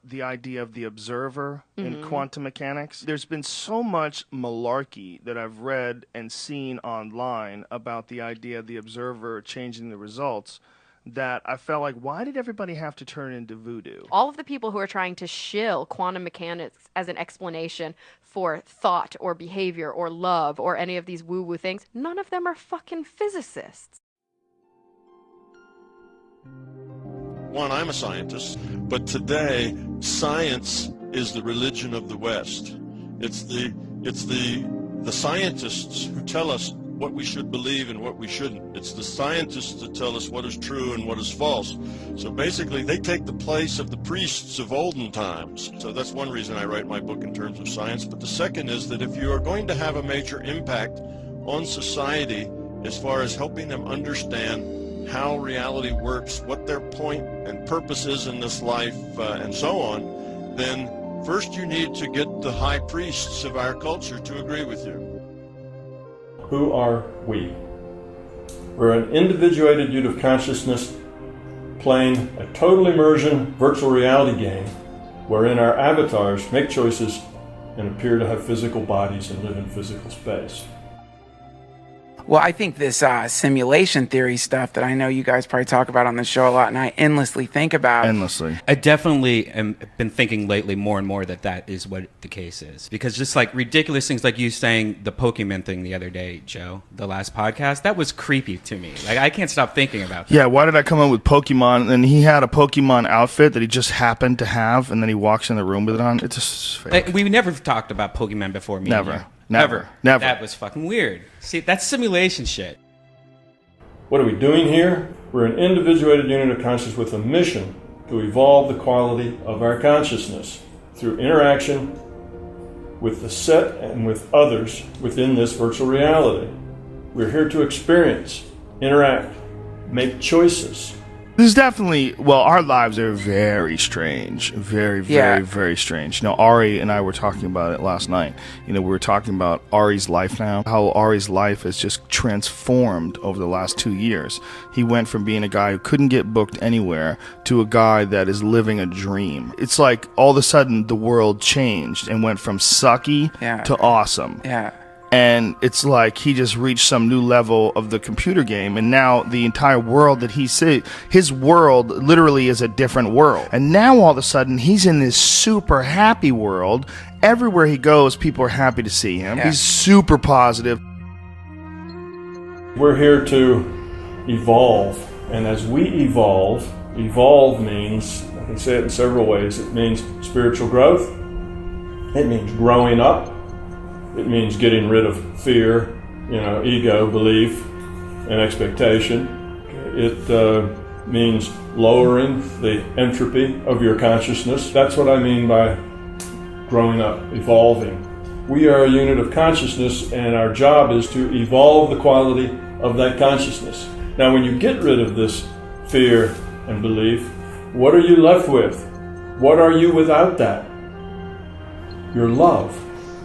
the idea of the observer in quantum mechanics. There's been so much malarkey that I've read and seen online about the idea of the observer changing the results that I felt like, why did everybody have to turn into voodoo? All of the people who are trying to shill quantum mechanics as an explanation for thought or behavior or love or any of these woo-woo things, none of them are fucking physicists. One, I'm a scientist, but today science is the religion of the West. It's the scientists who tell us what we should believe and what we shouldn't. It's the scientists that tell us what is true and what is false. So basically they take the place of the priests of olden times. So that's one reason I write my book in terms of science. But the second is that if you are going to have a major impact on society as far as helping them understand how reality works, what their point and purpose is in this life, and so on, then first you need to get the high priests of our culture to agree with you. Who are we? We're an individuated unit of consciousness playing a total immersion virtual reality game wherein our avatars make choices and appear to have physical bodies and live in physical space. Well, I think this simulation theory stuff that I know you guys probably talk about on the show a lot, and I endlessly think about. Endlessly. I definitely am been thinking lately more and more that is what the case is. Because just like ridiculous things like you saying the Pokemon thing the other day, Joe, the last podcast, that was creepy to me. Like, I can't stop thinking about that. Yeah, why did I come up with Pokemon? And he had a Pokemon outfit that he just happened to have, and then he walks in the room with it on. It's just fake. We never talked about Pokemon before me. Never. Never. Never. That was fucking weird. See, that's simulation shit. What are we doing here? We're an individuated unit of consciousness with a mission to evolve the quality of our consciousness through interaction with the set and with others within this virtual reality. We're here to experience, interact, make choices. This is definitely, well, our lives are very strange. Very strange. You know, Ari and I were talking about it last night. You know, we were talking about Ari's life now, how Ari's life has just transformed over the last 2 years. He went from being a guy who couldn't get booked anywhere to a guy that is living a dream. It's like all of a sudden the world changed and went from sucky to awesome. Yeah. And it's like he just reached some new level of the computer game, and now the entire world that he sees, his world literally is a different world. And now all of a sudden he's in this super happy world. Everywhere he goes, people are happy to see him. Yeah. He's super positive. We're here to evolve, and as we evolve means, I can say it in several ways. It means spiritual growth. It means growing up. It means getting rid of fear, ego, belief, and expectation. It means lowering the entropy of your consciousness. That's what I mean by growing up, evolving. We are a unit of consciousness, and our job is to evolve the quality of that consciousness. Now, when you get rid of this fear and belief, what are you left with? What are you without that? Your love.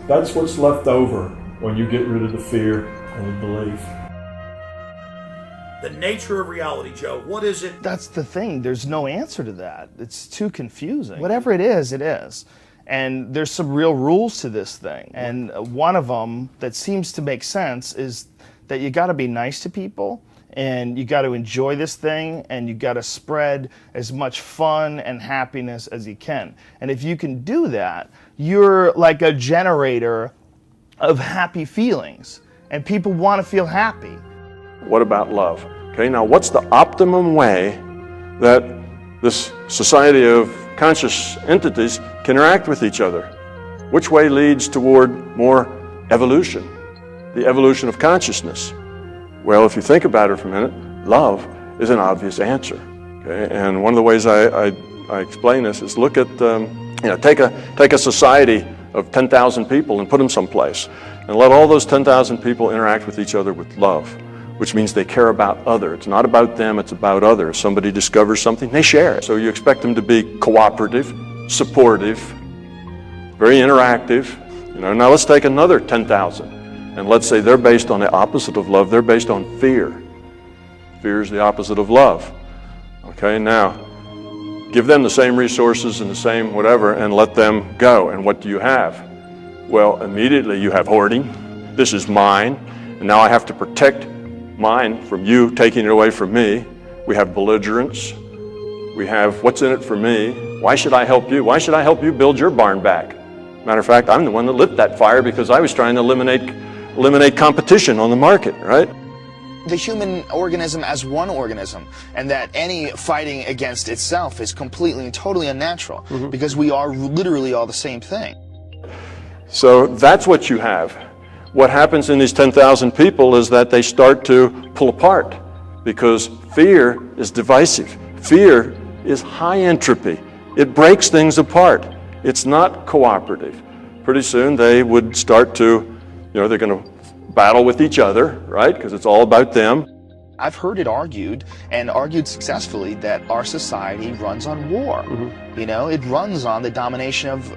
That's what's left over when you get rid of the fear and the belief. The nature of reality, Joe, what is it? That's the thing. There's no answer to that. It's too confusing. Whatever it is, it is. And there's some real rules to this thing. And one of them that seems to make sense is that you got to be nice to people, and you got to enjoy this thing, and you got to spread as much fun and happiness as you can. And if you can do that, you're like a generator of happy feelings, and people want to feel happy. What about love? Okay, now what's the optimum way that this society of conscious entities can interact with each other? Which way leads toward more evolution? The evolution of consciousness. Well, if you think about it for a minute, love is an obvious answer. Okay? And one of the ways I explain this is look at, take a society of 10,000 people and put them someplace, and let all those 10,000 people interact with each other with love, which means they care about others. It's not about them, it's about others. Somebody discovers something, they share it. So you expect them to be cooperative, supportive, very interactive. Now let's take another 10,000. And let's say they're based on the opposite of love. They're based on fear. Fear is the opposite of love. Okay, now, give them the same resources and the same whatever and let them go. And what do you have? Well, immediately you have hoarding. This is mine, and now I have to protect mine from you taking it away from me. We have belligerence. We have what's in it for me. Why should I help you? Why should I help you build your barn back? Matter of fact, I'm the one that lit that fire because I was trying to eliminate competition on the market, right? The human organism as one organism, and that any fighting against itself is completely and totally unnatural, because we are literally all the same thing. So that's what you have. What happens in these 10,000 people is that they start to pull apart because fear is divisive. Fear is high entropy. It breaks things apart. It's not cooperative. Pretty soon they would start to, they're going to battle with each other, right? Because it's all about them. I've heard it argued, and argued successfully, that our society runs on war. It runs on the domination of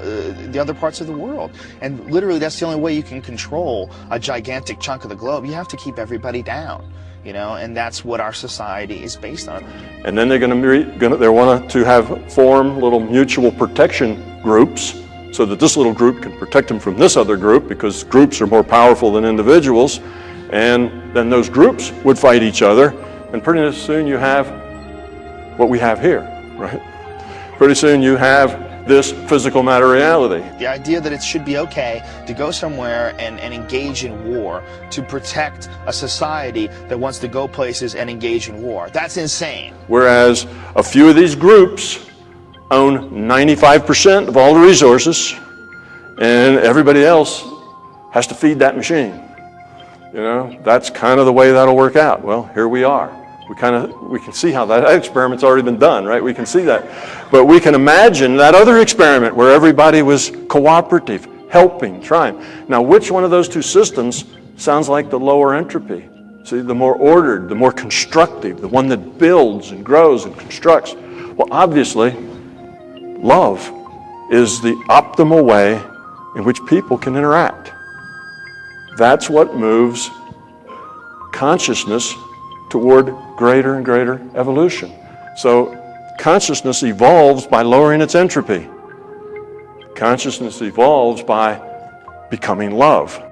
the other parts of the world. And literally that's the only way you can control a gigantic chunk of the globe. You have to keep everybody down, and that's what our society is based on. And then they're they want to form little mutual protection groups so that this little group can protect them from this other group, because groups are more powerful than individuals. And then those groups would fight each other, and pretty soon you have what we have here, right? Pretty soon you have this physical matter reality. The idea that it should be okay to go somewhere and engage in war to protect a society that wants to go places and engage in war, that's insane. Whereas a few of these groups own 95% of all the resources, and everybody else has to feed that machine. That's kind of the way that'll work out. Well, here we are. We can see how that experiment's already been done, right? We can see that. But we can imagine that other experiment where everybody was cooperative, helping, trying. Now, which one of those two systems sounds like the lower entropy? See, the more ordered, the more constructive, the one that builds and grows and constructs. Well, obviously, love is the optimal way in which people can interact. That's what moves consciousness toward greater and greater evolution. So consciousness evolves by lowering its entropy. Consciousness evolves by becoming love.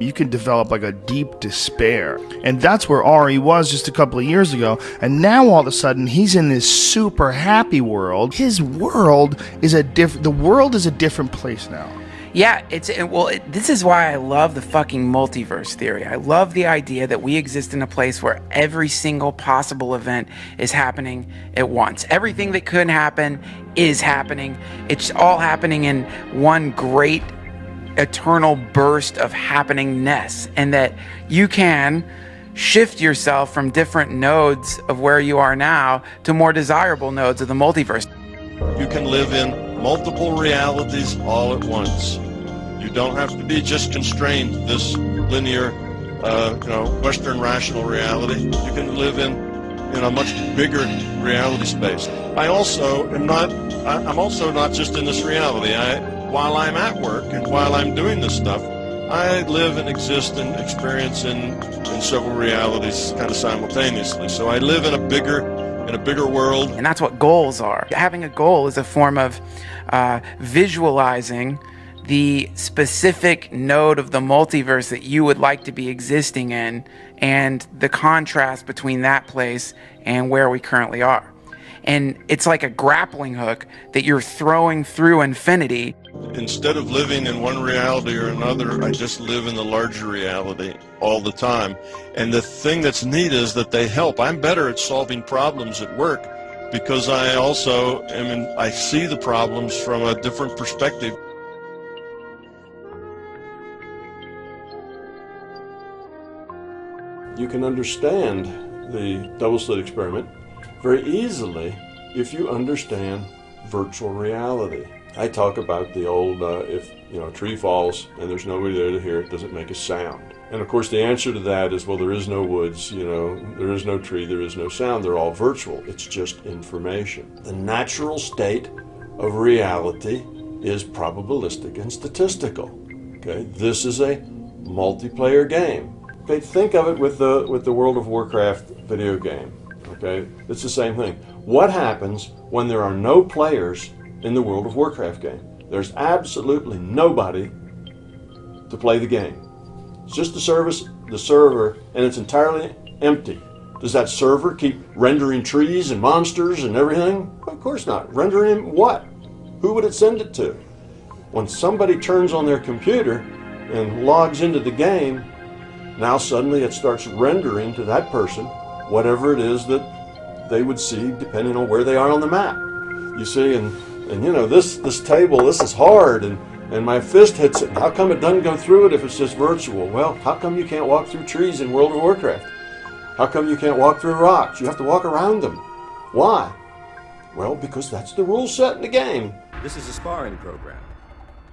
You can develop like a deep despair. And that's where Ari was just a couple of years ago. And now all of a sudden he's in this super happy world. His world is the world is a different place now. Yeah, this is why I love the fucking multiverse theory. I love the idea that we exist in a place where every single possible event is happening at once. Everything that could happen is happening. It's all happening in one great eternal burst of happeningness, and that you can shift yourself from different nodes of where you are now to more desirable nodes of the multiverse. You can live in multiple realities all at once. You don't have to be just constrained to this linear, Western rational reality. You can live in a much bigger reality space. I'm also not just in this reality. While I'm at work and while I'm doing this stuff, I live and exist and experience in several realities kind of simultaneously. So I live in a bigger world. And that's what goals are. Having a goal is a form of visualizing the specific node of the multiverse that you would like to be existing in, and the contrast between that place and where we currently are. And it's like a grappling hook that you're throwing through infinity. Instead of living in one reality or another, I just live in the larger reality all the time. And the thing that's neat is that they help. I'm better at solving problems at work because I see the problems from a different perspective. You can understand the double-slit experiment very easily if you understand virtual reality. I talk about the old, if a tree falls and there's nobody there to hear it, does it make a sound? And of course the answer to that is, well, there is no woods, there is no tree, there is no sound, they're all virtual. It's just information. The natural state of reality is probabilistic and statistical. Okay, this is a multiplayer game. Okay, think of it with the World of Warcraft video game. Okay, it's the same thing. What happens when there are no players in the World of Warcraft game? There's absolutely nobody to play the game. It's just the server, and it's entirely empty. Does that server keep rendering trees and monsters and everything? Of course not. Rendering what? Who would it send it to? When somebody turns on their computer and logs into the game, now suddenly it starts rendering to that person whatever it is that they would see depending on where they are on the map. You see, and you know, this table, this is hard, and my fist hits it. How come it doesn't go through it if it's just virtual? Well, how come you can't walk through trees in World of Warcraft? How come you can't walk through rocks? You have to walk around them. Why? Well, because that's the rule set in the game. This is a sparring program,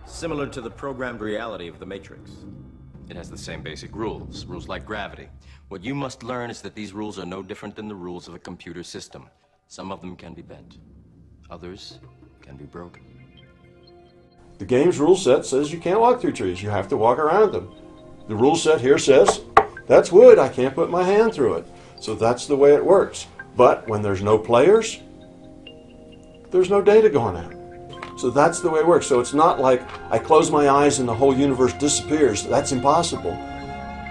similar to the programmed reality of the Matrix. It has the same basic rules like gravity. What you must learn is that these rules are no different than the rules of a computer system. Some of them can be bent, others can be broken. The game's rule set says you can't walk through trees. You have to walk around them. The rule set here says, that's wood, I can't put my hand through it. So that's the way it works. But when there's no players, there's no data going out. So that's the way it works. So it's not like I close my eyes and the whole universe disappears. That's impossible.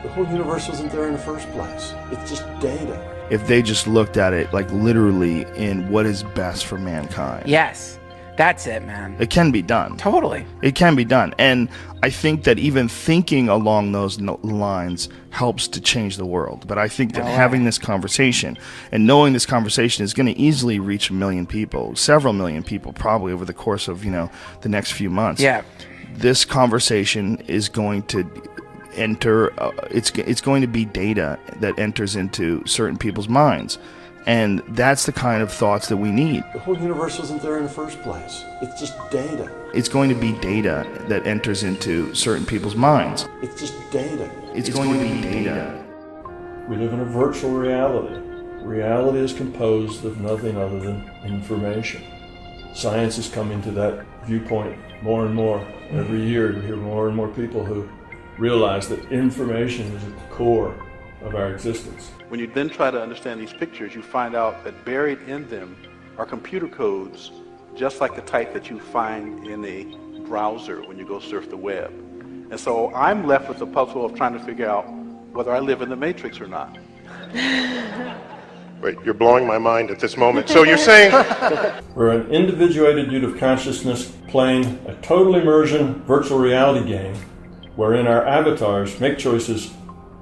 The whole universe wasn't there in the first place. It's just data. If they just looked at it like literally in what is best for mankind. Yes. That's it, man. It can be done. Totally. It can be done. And I think that even thinking along those lines helps to change the world. But I think that having this conversation and knowing this conversation is going to easily reach 1 million people, several million people probably over the course of, you know, the next few months. Yeah. This conversation is going to enter, it's going to be data that enters into certain people's minds. And that's the kind of thoughts that we need. The whole universe wasn't there in the first place. It's just data. It's going to be data that enters into certain people's minds. It's just data. It's going to be data. We live in a virtual reality. Reality is composed of nothing other than information. Science is coming to that viewpoint more and more. Every year you hear more and more people who realize that information is at the core of our existence. When you then try to understand these pictures, you find out that buried in them are computer codes, just like the type that you find in a browser when you go surf the web. And so I'm left with the puzzle of trying to figure out whether I live in the Matrix or not. Wait, you're blowing my mind at this moment. So you're saying... We're an individuated unit of consciousness playing a total immersion virtual reality game wherein our avatars make choices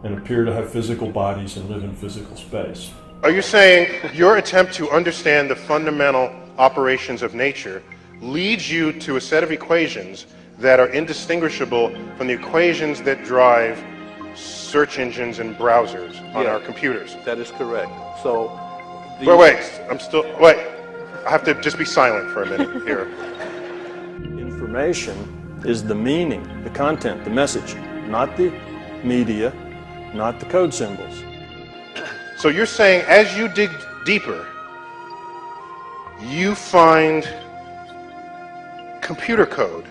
and appear to have physical bodies and live in physical space. Are you saying your attempt to understand the fundamental operations of nature leads you to a set of equations that are indistinguishable from the equations that drive search engines and browsers on our computers? That is correct. So, wait, I have to just be silent for a minute here. Information is the meaning, the content, the message, not the media, not the code symbols. So you're saying as you dig deeper, you find computer code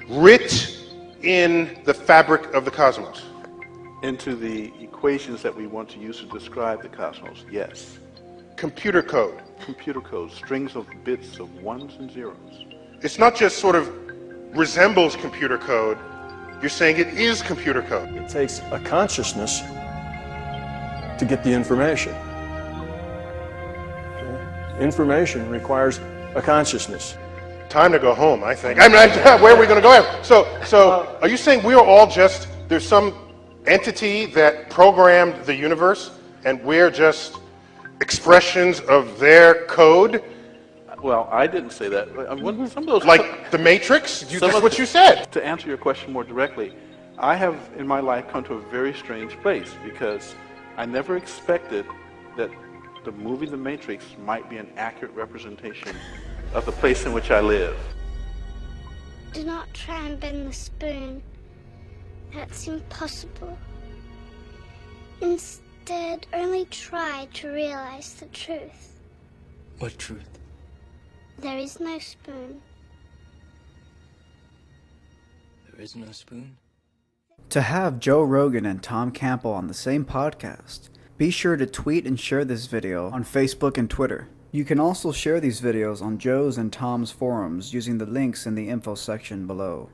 writ in the fabric of the cosmos? Into the equations that we want to use to describe the cosmos, yes. Computer code? Computer code, strings of bits of ones and zeros. It's not just sort of resembles computer code, you're saying it is computer code. It takes a consciousness to get the information. Okay? Information requires a consciousness. Time to go home, I think. Where are we going to go? So are you saying we are all just, there's some entity that programmed the universe and we're just expressions of their code? Well, I didn't say that. Some of those like the Matrix? That's what you said. To answer your question more directly, I have in my life come to a very strange place because I never expected that the movie The Matrix might be an accurate representation of the place in which I live. Do not try and bend the spoon. That's impossible. Instead, only try to realize the truth. What truth? There is no spoon. There is no spoon? To have Joe Rogan and Tom Campbell on the same podcast Be sure to tweet and share this video on Facebook and Twitter. You can also share these videos on Joe's and Tom's forums using the links in the info section below.